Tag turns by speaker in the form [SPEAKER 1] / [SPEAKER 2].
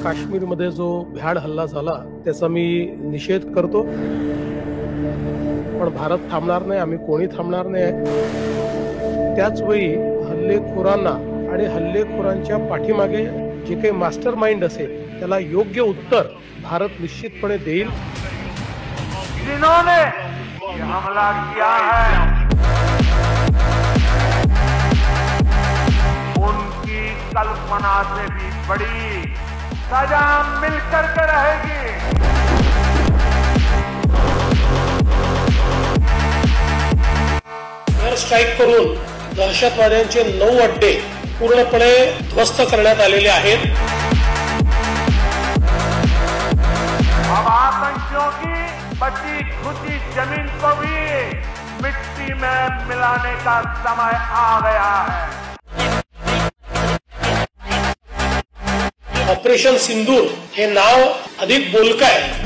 [SPEAKER 1] काश्मीरमध्ये जो भ्याड हल्ला झाला त्याचा मी निषेध करतो, पण भारत थांबणार नाही, आम्ही कोणी थांबणार नाही। त्याच वेळी हल्लेखोरांना आणि हल्लेखोरांच्या पाठीमागे जे काही मास्टर माइंड असेल त्याला योग्य उत्तर भारत निश्चितपणे देईल।
[SPEAKER 2] जिन्होंने ये हमला किया है उनकी कल्पना से भी बड़ी सजा मिलकर के रहेगी।
[SPEAKER 1] एअर स्ट्राईक करून दहशतवाद्यांचे 9 अड्डे पूर्णपणे ध्वस्त करण्यात आलेले आहेत।
[SPEAKER 2] अब आतंकियों की बची खुची जमीन को भी मिट्टी में मिलाने का समय आ गया है।
[SPEAKER 1] ऑपरेशन सिंदूर हे नाव अधिक बोलकं आहे।